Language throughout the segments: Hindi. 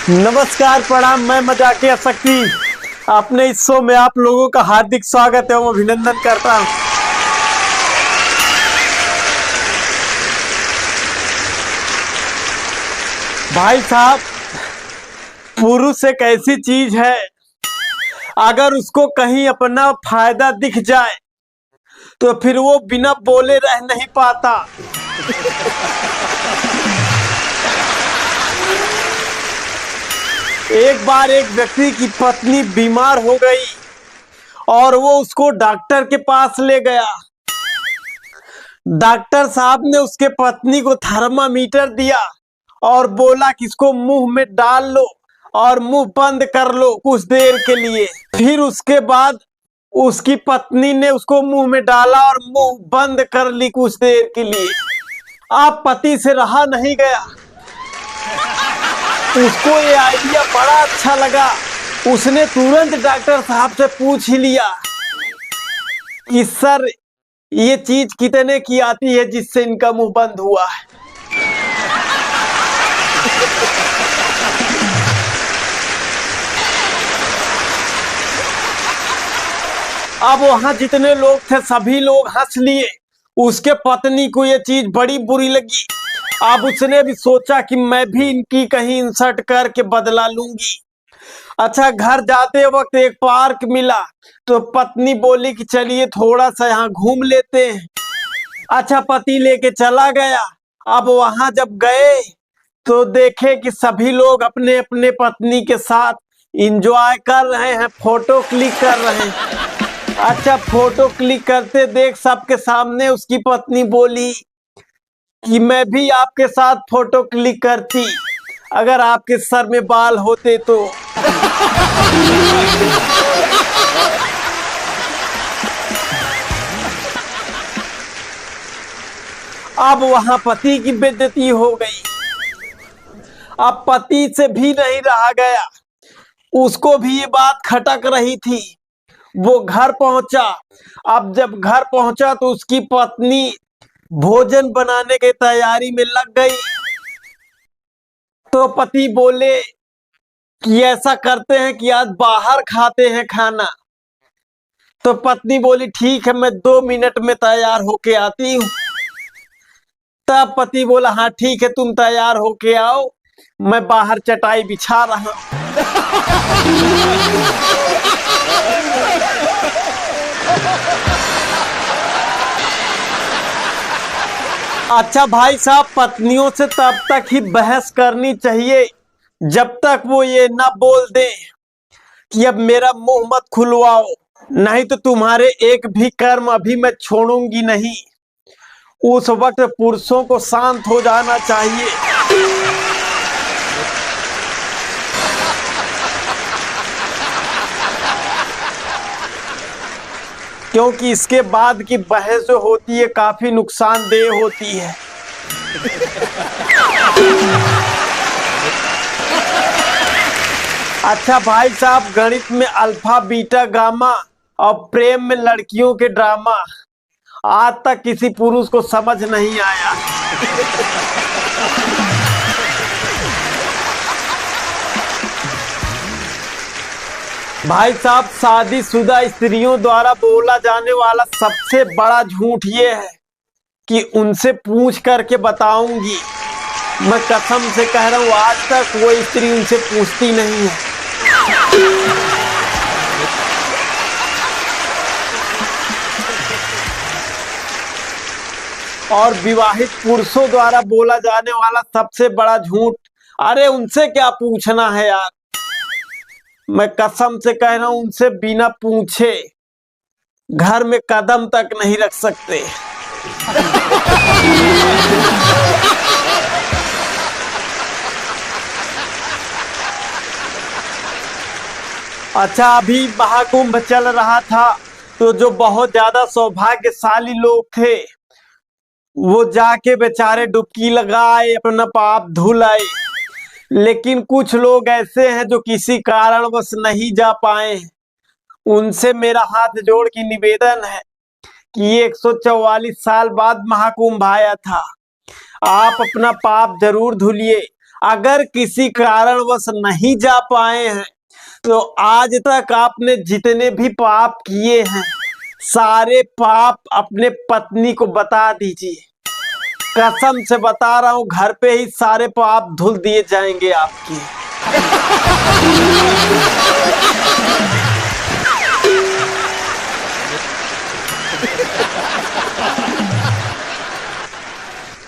नमस्कार, प्रणाम। मैं मजाकिया शक्ति अपने इस शो में आप लोगों का हार्दिक स्वागत एवं अभिनंदन करता हूं। भाई साहब, पुरुष एक ऐसी चीज है, अगर उसको कहीं अपना फायदा दिख जाए तो फिर वो बिना बोले रह नहीं पाता। एक बार एक व्यक्ति की पत्नी बीमार हो गई और वो उसको डॉक्टर के पास ले गया। डॉक्टर साहब ने उसके पत्नी को थर्मामीटर दिया और बोला कि इसको मुंह में डाल लो और मुंह बंद कर लो कुछ देर के लिए। फिर उसके बाद उसकी पत्नी ने उसको मुंह में डाला और मुंह बंद कर ली कुछ देर के लिए। आप पति से रहा नहीं गया। उसको ये आइडिया बड़ा अच्छा लगा। उसने तुरंत डॉक्टर साहब से पूछ ही लिया कि सर, ये चीज कितने की आती है जिससे इनका मुंह बंद हुआ है। अब वहां जितने लोग थे सभी लोग हंस लिए। उसके पत्नी को ये चीज बड़ी बुरी लगी। अब उसने भी सोचा कि मैं भी इनकी कहीं इंसर्ट करके बदला लूंगी। अच्छा, घर जाते वक्त एक पार्क मिला तो पत्नी बोली कि चलिए थोड़ा सा यहाँ घूम लेते हैं। अच्छा, पति लेके चला गया। अब वहां जब गए तो देखे कि सभी लोग अपने अपने पत्नी के साथ इंजॉय कर रहे हैं, फोटो क्लिक कर रहे हैं। अच्छा, फोटो क्लिक करते देख सबके सामने उसकी पत्नी बोली कि मैं भी आपके साथ फोटो क्लिक करती अगर आपके सर में बाल होते तो। अब वहां पति की बेइज्जती हो गई। अब पति से भी नहीं रहा गया। उसको भी ये बात खटक रही थी। वो घर पहुंचा। अब जब घर पहुंचा तो उसकी पत्नी भोजन बनाने की तैयारी में लग गई। तो पति बोले कि ऐसा करते हैं कि आज बाहर खाते हैं खाना। तो पत्नी बोली ठीक है, मैं 2 मिनट में तैयार होके आती हूँ। तब पति बोला हाँ ठीक है, तुम तैयार होके आओ, मैं बाहर चटाई बिछा रहा हूं। अच्छा भाई साहब, पत्नियों से तब तक ही बहस करनी चाहिए जब तक वो ये ना बोल दे कि अब मेरा मुंह मत खुलवाओ, नहीं तो तुम्हारे एक भी कर्म अभी मैं छोड़ूंगी नहीं। उस वक्त पुरुषों को शांत हो जाना चाहिए। क्योंकि इसके बाद की बहस जो होती है काफी नुकसानदेह होती है। अच्छा भाई साहब, गणित में अल्फा बीटा गामा और प्रेम में लड़कियों के ड्रामा आज तक किसी पुरुष को समझ नहीं आया। भाई साहब, शादीशुदा स्त्रियों द्वारा बोला जाने वाला सबसे बड़ा झूठ ये है कि उनसे पूछ करके बताऊंगी। मैं कसम से कह रहा हूं, आज तक वो स्त्री उनसे पूछती नहीं है। और विवाहित पुरुषों द्वारा बोला जाने वाला सबसे बड़ा झूठ, अरे उनसे क्या पूछना है यार। मैं कसम से कह रहा हूं, उनसे बिना पूछे घर में कदम तक नहीं रख सकते। अच्छा, अभी महाकुंभ चल रहा था तो जो बहुत ज्यादा सौभाग्यशाली लोग थे वो जाके बेचारे डुबकी लगाए, अपना पाप धुल आए। लेकिन कुछ लोग ऐसे हैं जो किसी कारणवश नहीं जा पाए। उनसे मेरा हाथ जोड़ के निवेदन है कि 144 साल बाद महाकुंभ आया था, आप अपना पाप जरूर धुलिए अगर किसी कारणवश नहीं जा पाए हैं तो आज तक आपने जितने भी पाप किए हैं सारे पाप अपने पत्नी को बता दीजिए। कसम से बता रहा हूं, घर पे ही सारे पाप धुल दिए जाएंगे आपके।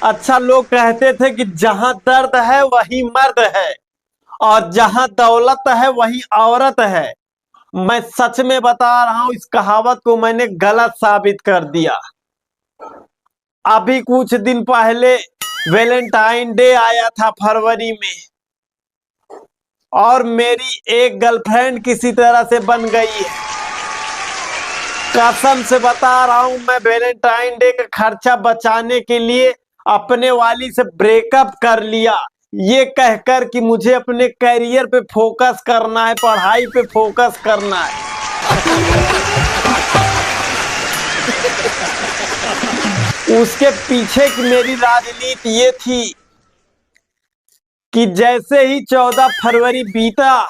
अच्छा, लोग कहते थे कि जहां दर्द है वही मर्द है और जहां दौलत है वही औरत है। मैं सच में बता रहा हूं, इस कहावत को मैंने गलत साबित कर दिया। अभी कुछ दिन पहले वैलेंटाइन डे आया था फरवरी में, और मेरी एक गर्लफ्रेंड किसी तरह से बन गई है। कसम से बता रहा हूं, मैं वैलेंटाइन डे का खर्चा बचाने के लिए अपने वाली से ब्रेकअप कर लिया, ये कहकर कि मुझे अपने करियर पे फोकस करना है, पढ़ाई पे फोकस करना है। उसके पीछे की मेरी राजनीति ये थी कि जैसे ही 14 फरवरी बीता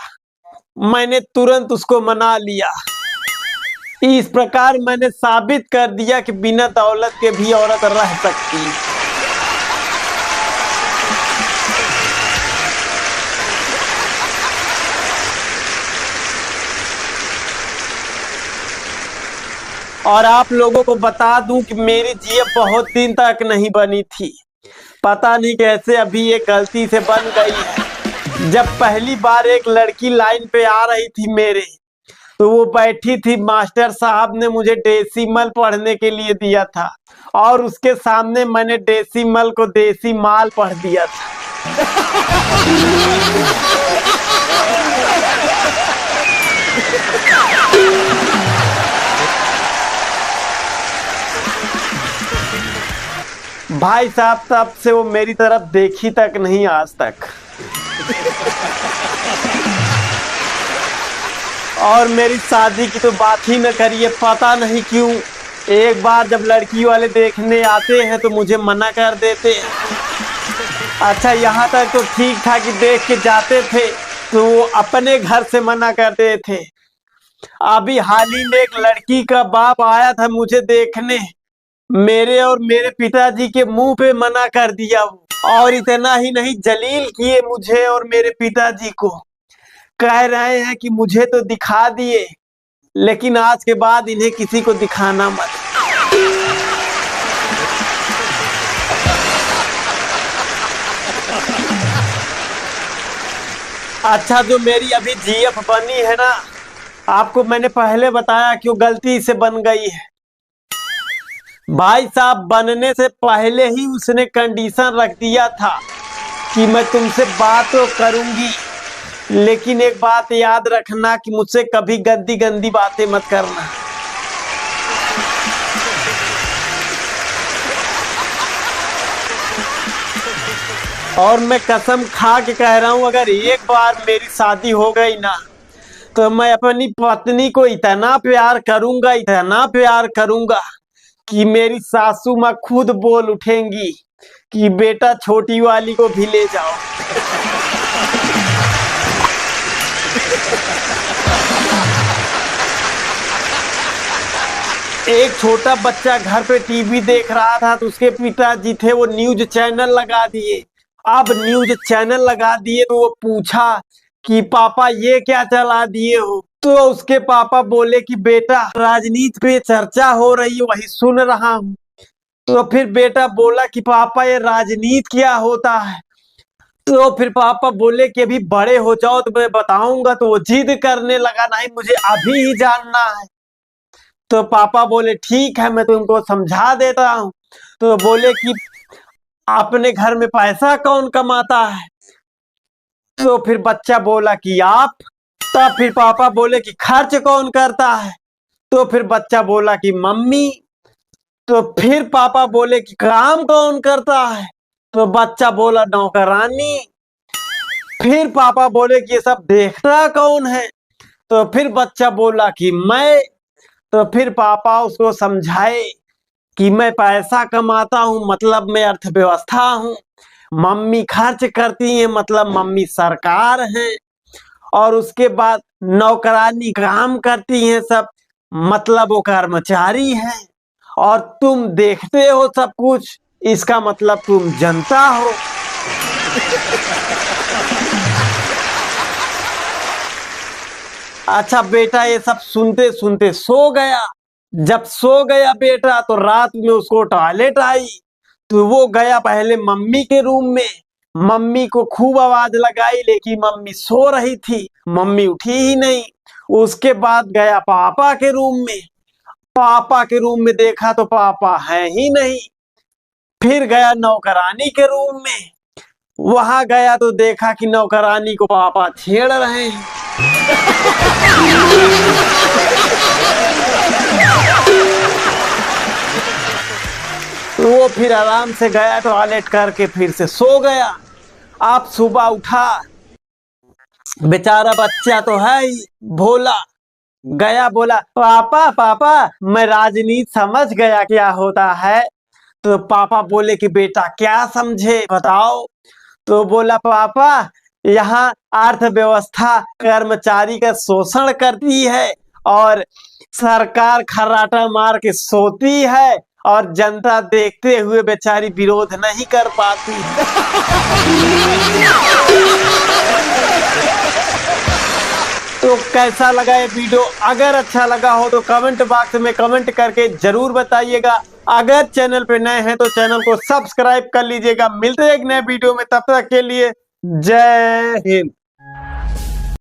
मैंने तुरंत उसको मना लिया। इस प्रकार मैंने साबित कर दिया कि बिना दौलत के भी औरत रह सकती है। और आप लोगों को बता दूं कि मेरी जीभ बहुत दिन तक नहीं बनी थी, पता नहीं कैसे अभी ये गलती से बन गई है। जब पहली बार एक लड़की लाइन पे आ रही थी मेरे, तो वो बैठी थी, मास्टर साहब ने मुझे डेसिमल पढ़ने के लिए दिया था और उसके सामने मैंने डेसिमल को देसी माल पढ़ दिया था। भाई साहब, तब से वो मेरी तरफ देखी तक नहीं आज तक। और मेरी शादी की तो बात ही न करिए, पता नहीं क्यों एक बार जब लड़की वाले देखने आते हैं तो मुझे मना कर देते हैं। अच्छा, यहाँ तक तो ठीक था कि देख के जाते थे तो वो अपने घर से मना करते थे। अभी हाल ही में एक लड़की का बाप आया था मुझे देखने, मेरे और मेरे पिताजी के मुंह पे मना कर दिया। और इतना ही नहीं, जलील किए मुझे और मेरे पिताजी को। कह रहे हैं कि मुझे तो दिखा दिए, लेकिन आज के बाद इन्हें किसी को दिखाना मत। अच्छा, जो मेरी अभी जीएफ बनी है ना, आपको मैंने पहले बताया क्यों गलती से बन गई है। भाई साहब, बनने से पहले ही उसने कंडीशन रख दिया था कि मैं तुमसे बात तो करूंगी, लेकिन एक बात याद रखना कि मुझसे कभी गंदी गंदी बातें मत करना। और मैं कसम खा के कह रहा हूं, अगर एक बार मेरी शादी हो गई ना, तो मैं अपनी पत्नी को इतना प्यार करूंगा, इतना प्यार करूंगा कि मेरी सासू माँ खुद बोल उठेंगी कि बेटा छोटी वाली को भी ले जाओ। एक छोटा बच्चा घर पे टीवी देख रहा था, तो उसके पिताजी थे वो न्यूज चैनल लगा दिए। अब न्यूज चैनल लगा दिए तो वो पूछा कि पापा ये क्या चला दिए हो, तो उसके पापा बोले कि बेटा राजनीति पे चर्चा हो रही है, वही सुन रहा हूँ। तो फिर बेटा बोला कि पापा ये राजनीति क्या होता है, तो फिर पापा बोले कि अभी बड़े हो जाओ तो मैं बताऊंगा। तो वो जिद करने लगा, नहीं मुझे अभी ही जानना है। तो पापा बोले ठीक है, मैं तुमको समझा देता हूँ। तो बोले कि अपने घर में पैसा कौन कमाता है, तो फिर बच्चा बोला कि आप। तब फिर पापा बोले कि खर्च कौन करता है, तो फिर बच्चा बोला कि मम्मी। तो फिर पापा बोले कि काम कौन करता है, तो बच्चा बोला नौकरानी। फिर पापा बोले कि ये सब देखता कौन है, तो फिर बच्चा बोला कि मैं। तो फिर पापा उसको समझाए कि मैं पैसा कमाता हूँ, मतलब मैं अर्थव्यवस्था हूँ। मम्मी खर्च करती हैं, मतलब मम्मी सरकार है। और उसके बाद नौकरानी काम करती हैं सब, मतलब वो कर्मचारी है। और तुम देखते हो सब कुछ, इसका मतलब तुम जनता हो। अच्छा बेटा ये सब सुनते सुनते सो गया। जब सो गया बेटा तो रात में उसको टॉयलेट आई। तो वो गया पहले मम्मी के रूम में, मम्मी को खूब आवाज लगाई लेकिन मम्मी सो रही थी, मम्मी उठी ही नहीं। उसके बाद गया पापा के रूम में, पापा के रूम में देखा तो पापा है ही नहीं। फिर गया नौकरानी के रूम में, वहां गया तो देखा कि नौकरानी को पापा छेड़ रहे हैं। वो फिर आराम से गया टॉयलेट करके फिर से सो गया। आप सुबह उठा, बेचारा बच्चा तो है ही भोला, गया बोला पापा पापा मैं राजनीति समझ गया क्या होता है। तो पापा बोले कि बेटा क्या समझे बताओ। तो बोला पापा यहाँ अर्थव्यवस्था कर्मचारी का शोषण करती है और सरकार खर्राटा मार के सोती है और जनता देखते हुए बेचारी विरोध नहीं कर पाती। तो कैसा लगा ये वीडियो? अगर अच्छा लगा हो तो कमेंट बॉक्स में कमेंट करके जरूर बताइएगा। अगर चैनल पे नए हैं तो चैनल को सब्सक्राइब कर लीजिएगा। मिलते हैं एक नए वीडियो में, तब तक के लिए जय हिंद।